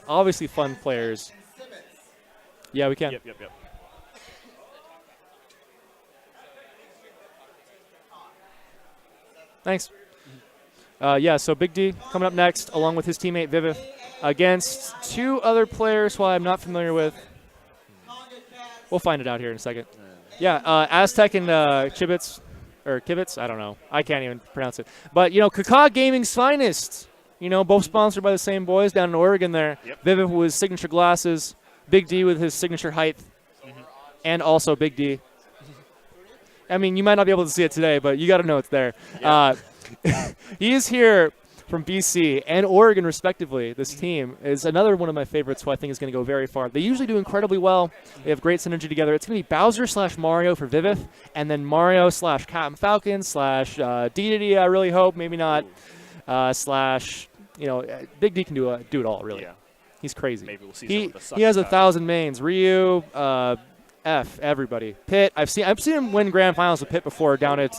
obviously fun players. Yeah, we can. Yep. Thanks. Yeah, so Big D coming up next, along with his teammate Viviff, against 2 other players who I'm not familiar with. We'll find it out here in a second. Yeah, Aztec and Cibitz, or Cibitz, I don't know. I can't even pronounce it. But, KOSSismoss Gaming's finest. Both sponsored by the same boys down in Oregon there. Yep. Viviff with his signature glasses, Big D with his signature height, and also Big D. I mean, you might not be able to see it today, but you got to know it's there. Yep. He is here from BC and Oregon, respectively. This team is another one of my favorites who I think is going to go very far. They usually do incredibly well. They have great synergy together. It's going to be Bowser/Mario for Viviff, and then Mario/Captain Falcon/ Dedede, I really hope, maybe not, Big D can do it all, really. Yeah. He's crazy. Maybe we'll see some of the suck he has stuff. 1,000 mains. Ryu, F, everybody. Pitt, I've seen him win grand finals with Pitt before down at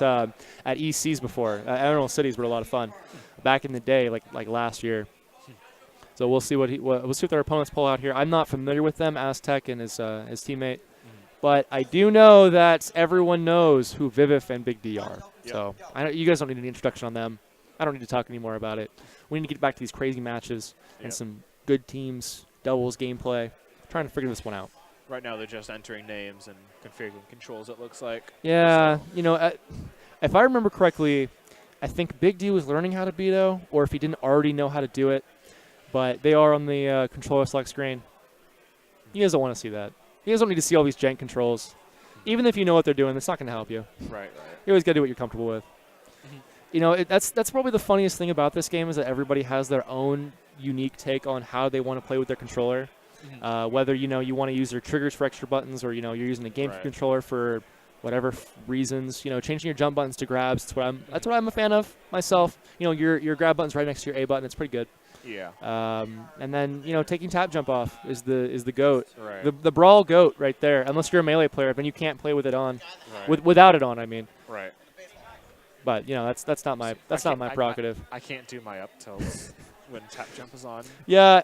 ECs before. Emerald Cities were a lot of fun back in the day, like last year. So we'll see we'll see what their opponents pull out here. I'm not familiar with them, Aztec and his teammate, but I do know that everyone knows who Viviff and Big D are. Yep. So you guys don't need any introduction on them. I don't need to talk anymore about it. We need to get back to these crazy matches and some good teams, doubles gameplay. Trying to figure this one out. Right now, they're just entering names and configuring controls, it looks like. Yeah, if I remember correctly, I think Big D was learning how to Beto, or if he didn't already know how to do it. But they are on the controller select screen. You guys don't want to see that. You guys don't need to see all these jank controls. Even if you know what they're doing, it's not going to help you. Right. You always got to do what you're comfortable with. That's probably the funniest thing about this game is that everybody has their own unique take on how they want to play with their controller. Whether you want to use their triggers for extra buttons, or you're using the GameCube controller for whatever reasons. Changing your jump buttons to grabs. That's what I'm a fan of myself. Your grab button's right next to your A button. It's pretty good. Yeah. And then taking tap jump off is the goat. Right. The brawl goat right there. Unless you're a melee player, then you can't play with it on. Right. Without it on, I mean. Right. But that's not my prerogative. I can't do my up tilts when tap jump is on. Yeah.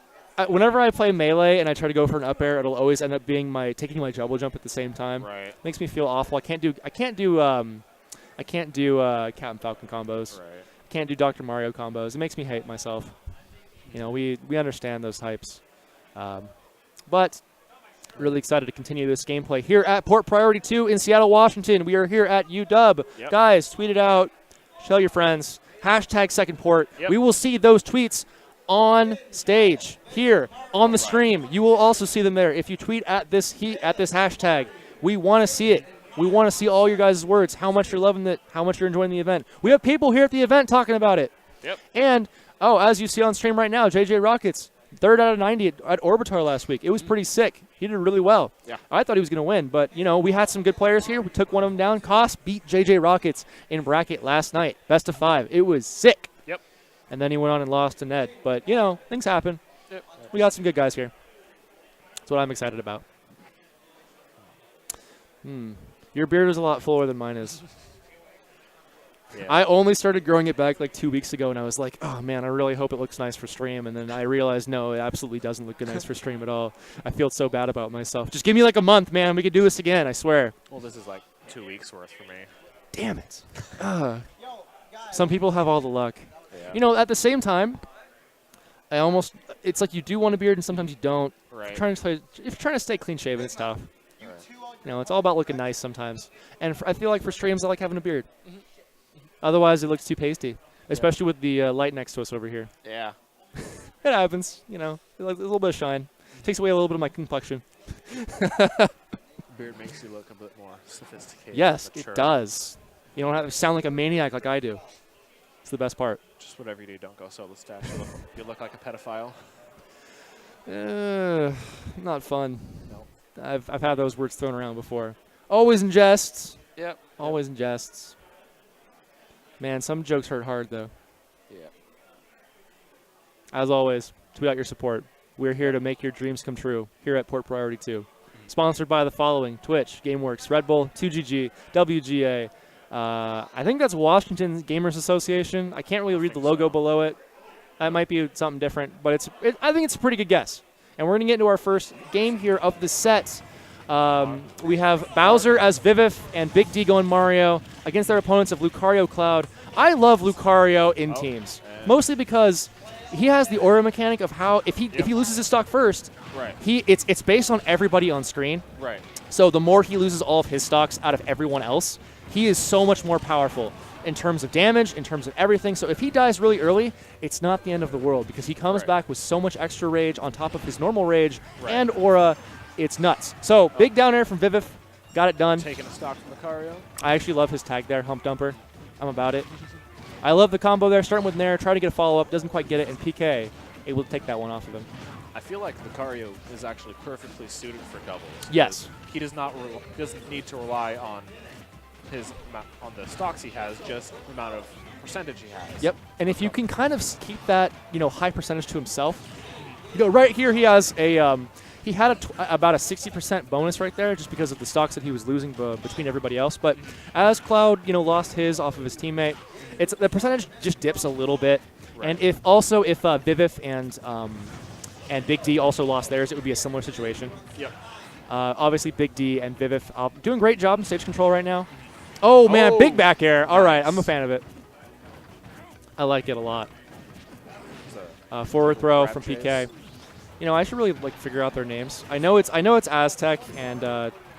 Whenever I play melee and I try to go for an up air, it'll always end up being taking my double jump at the same time. Right. Makes me feel awful. I can't do Captain Falcon combos. Right. Can't do Dr. Mario combos. It makes me hate myself. We understand those types. But really excited to continue this gameplay here at Port Priority 2 in Seattle, Washington. We are here at UW. Yep. Guys, tweet it out. Tell your friends. #SecondPort. Yep. We will see those tweets on stage here on the stream. You will also see them there. If you tweet at this hashtag, we want to see it. We want to see all your guys' words, how much you're loving it, how much you're enjoying the event. We have people here at the event talking about it. Yep. And, as you see on stream right now, JJROCKETS, 3rd out of 90 at Orbitar last week. It was pretty sick. He did really well. Yeah. I thought he was going to win, but, we had some good players here. We took one of them down. Koss beat JJROCKETS in bracket last night. Best of 5. It was sick. Yep. And then he went on and lost to Ned. But, things happen. Yep. We got some good guys here. That's what I'm excited about. Your beard is a lot fuller than mine is. Yeah. I only started growing it back like 2 weeks ago, and I was like, oh, man, I really hope it looks nice for stream. And then I realized, no, it absolutely doesn't look nice for stream at all. I feel so bad about myself. Just give me like a month, man. We could do this again, I swear. Well, this is like 2 weeks worth for me. Damn it. Some people have all the luck. Yeah. At the same time, it's like you do want a beard and sometimes you don't. Right. If you're trying to stay clean shaven, it's tough. Right. It's all about looking nice sometimes. And I feel like for streams, I like having a beard. Otherwise, it looks too pasty, especially with the light next to us over here. Yeah. It happens, a little bit of shine. Takes away a little bit of my complexion. Beard makes you look a bit more sophisticated. Yes, mature. it does. You don't have to sound like a maniac like I do. It's the best part. Just whatever you do, don't go solo stash. You look like a pedophile. Not fun. No. I've had those words thrown around before. Always in jests. Yep. Always in jests. Man, some jokes hurt hard, though. Yeah. As always, tweet out your support. We're here to make your dreams come true here at Port Priority 2. Sponsored by the following: Twitch, GameWorks, Red Bull, 2GG, WGA. I think that's Washington Gamers Association. I can't really read the logo below it. That might be something different, but I think it's a pretty good guess. And we're going to get into our first game here of the set. We have Bowser as Viviff and Big D going Mario against their opponents of Lucario Cloud. I love Lucario in teams, mostly because he has the aura mechanic of how if he loses his stock first, it's based on everybody on screen. Right. So the more he loses all of his stocks out of everyone else, he is so much more powerful in terms of damage, in terms of everything. So if he dies really early, it's not the end of the world because he comes back with so much extra rage on top of his normal rage and aura. It's nuts. So big down air from Viviff. Got it done. Taking a stock from Lucario. I actually love his tag there, Hump Dumper. I'm about it. I love the combo there, starting with Nair, trying to get a follow-up, doesn't quite get it, and PK able to take that one off of him. I feel like Lucario is actually perfectly suited for doubles. Yes. He doesn't need to rely on the stocks he has, just the amount of percentage he has. Yep. And if you can kind of keep that, high percentage to himself, right here he has a he had about a 60% bonus right there just because of the stocks that he was losing between everybody else. But as Cloud, lost his off of his teammate, the percentage just dips a little bit. Right. And if Viviff and Big D also lost theirs, it would be a similar situation. Yep. Obviously, Big D and Viviff doing a great job in stage control right now. Oh, man, big back air. All right, I'm a fan of it. I like it a lot. Forward throw from PK. I should really figure out their names. I know it's Aztec and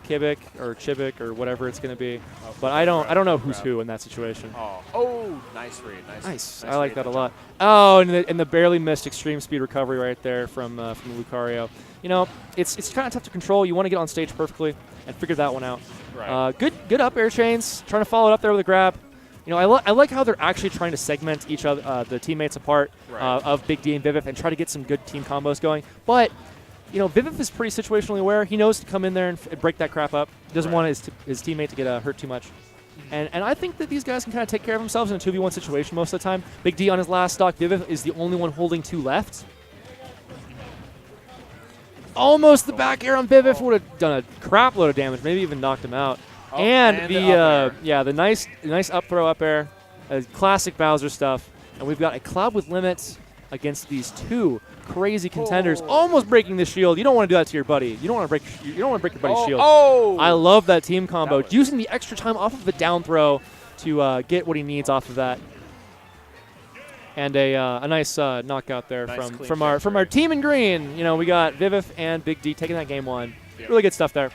Cibitz or whatever it's going to be, but I don't know who's who in that situation. Oh, nice read. Nice. I like that a lot. Oh, and the barely missed extreme speed recovery right there from Lucario. It's kind of tough to control. You want to get on stage perfectly and figure that one out. Right. Good up air chains. Trying to follow it up there with a grab. I like how they're actually trying to segment each other, the teammates apart of Big D and Viviff and try to get some good team combos going. But Viviff is pretty situationally aware. He knows to come in there and break that crap up. Doesn't want his teammate to get hurt too much. And I think that these guys can kind of take care of themselves in a 2v1 situation most of the time. Big D on his last stock. Viviff is the only one holding 2 left. Almost the back air on Viviff would have done a crap load of damage, maybe even knocked him out. And the nice up throw up air, classic Bowser stuff. And we've got a Cloud with limits against these 2 crazy contenders, almost breaking the shield. You don't want to do that to your buddy. You don't want to break your buddy's shield. I love that team combo, using the extra time off of the down throw to get what he needs off of that. And a nice knockout there from our team in green. We got Viviff and Big D taking that game 1. Yep. Really good stuff there.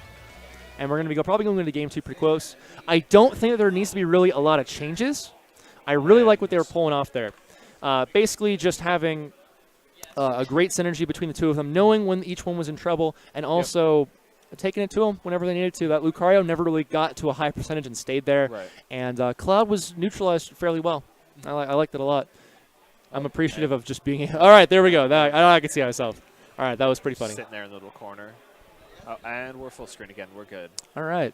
And we're going to be probably going into game 2 pretty close. I don't think that there needs to be really a lot of changes. I really like what they were pulling off there. Basically just having a great synergy between the 2 of them, knowing when each one was in trouble, and also taking it to them whenever they needed to. That Lucario never really got to a high percentage and stayed there. Right. And Cloud was neutralized fairly well. I liked it a lot. I'm appreciative of just being – all right, there we go. I can see myself. All right, that was pretty funny. Sitting there in the little corner. Oh, and we're full screen again. We're good. All right.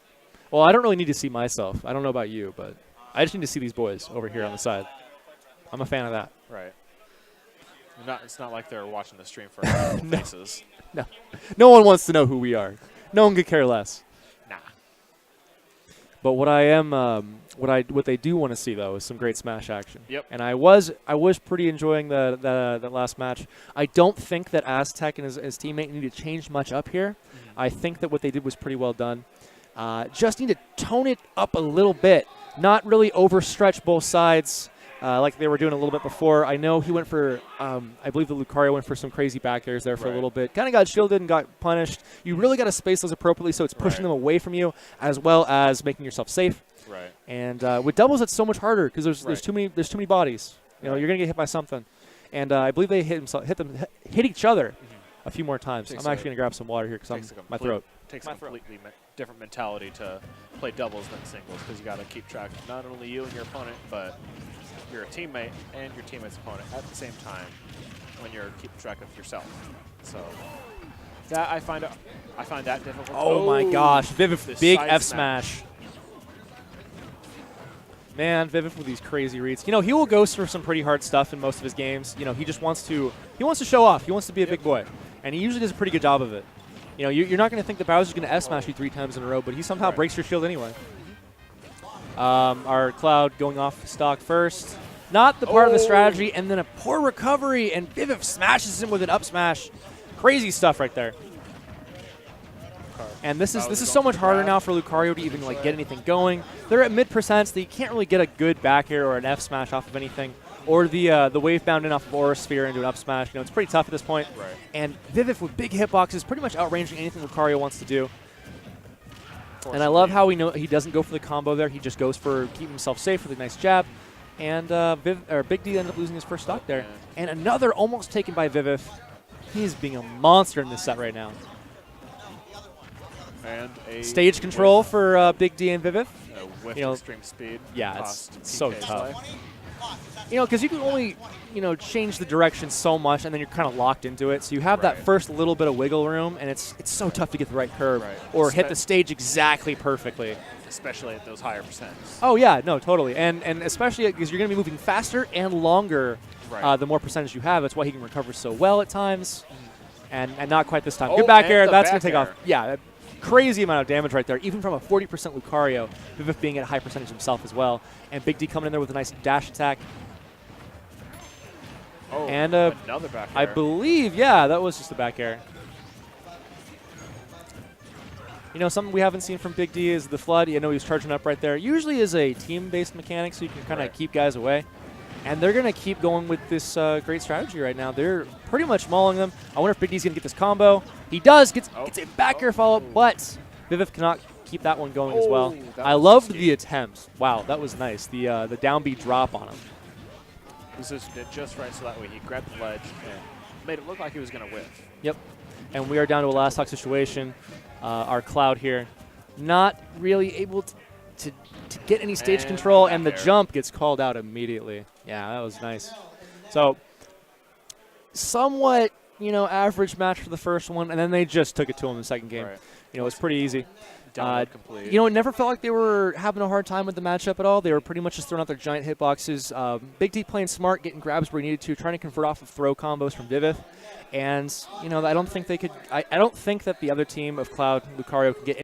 Well, I don't really need to see myself. I don't know about you, but I just need to see these boys over here on the side. I'm a fan of that. Right. It's not like they're watching the stream for faces. No. No one wants to know who we are. No one could care less. Nah. But what I am, what they do want to see though is some great Smash action. Yep. And I was pretty enjoying the last match. I don't think that Aztec and his teammate need to change much up here. I think that what they did was pretty well done. Just need to tone it up a little bit. Not really overstretch both sides like they were doing a little bit before. I know he went for, I believe the Lucario went for some crazy back airs there for a little bit. Kind of got shielded and got punished. You really got to space those appropriately so it's pushing them away from you as well as making yourself safe. Right. And with doubles, it's so much harder because there's too many bodies. You're gonna get hit by something. And I believe they hit each other a few more times. I'm actually gonna grab some water here because my throat. Takes a completely different mentality to play doubles than singles because you got to keep track of not only you and your opponent, but your teammate and your teammate's opponent at the same time when you're keeping track of yourself. So that I find that difficult. Oh my gosh, Viviff, big F smash. Man, Viviff with these crazy reads. He will go for some pretty hard stuff in most of his games. He just wants to show off. He wants to be a big boy, and he usually does a pretty good job of it. You're not going to think that Bowser's going to F smash you 3 times in a row, but he somehow breaks your shield anyway. Our Cloud going off stock first. Not the part of the strategy, and then a poor recovery, and Viviff smashes him with an up smash. Crazy stuff right there. And this is so much harder now for Lucario to even like get anything going. They're at mid percents. They can't really get a good back air or an F smash off of anything, or the wave bound in off of Aura Sphere into an up smash. You know, it's pretty tough at this point. Right. And Viviff with big hitboxes, pretty much outranging anything Lucario wants to do. And I love how we know he doesn't go for the combo there. He just goes for keeping himself safe with a nice jab. And Big D ended up losing his first stock there. And another almost taken by Viviff. He's being a monster in this set right now. And a stage control for Big D and Viviff. With extreme speed. Yeah, it's so tough. Life. You know, because you can only, you know, change the direction so much, and then you're kind of locked into it. So you have that first little bit of wiggle room, and it's so tough to get the right curve or hit the stage exactly perfectly. Especially at those higher percents. Oh yeah, no, totally, and especially because you're going to be moving faster and longer. The more percentage you have, that's why he can recover so well at times, and not quite this time. Good back air, that's going to take off. Yeah. Crazy amount of damage right there, even from a 40% Lucario. Viviff being at a high percentage himself as well. And Big D coming in there with a nice dash attack. Oh, and another back air. I believe, yeah, that was just a back air. You know, something we haven't seen from Big D is the Flood. You know, he was charging up right there. Usually is a team-based mechanic, so you can kind of keep guys away. And they're going to keep going with this great strategy right now. They're pretty much mauling them. I wonder if Big D's going to get this combo. He does. Gets a back air follow-up, but Viviff cannot keep that one going as well. I loved the attempts. Wow, that was nice. The down B drop on him. Positioned it just right so that way he grabbed the ledge and made it look like he was going to whiff. Yep. And we are down to a last stock situation. Our Cloud here not really able to get any stage control, and the jump gets called out immediately. Yeah, that was nice. So somewhat, you know, average match for the first one, and then they just took it to him in the second game. You know, it was pretty easy. You know, it never felt like they were having a hard time with the matchup at all. They were pretty much just throwing out their giant hitboxes. Big D playing smart, getting grabs where he needed to, trying to convert off of throw combos from Viviff. And, you know, I don't think they could – I don't think that the other team of Cloud, Lucario, could get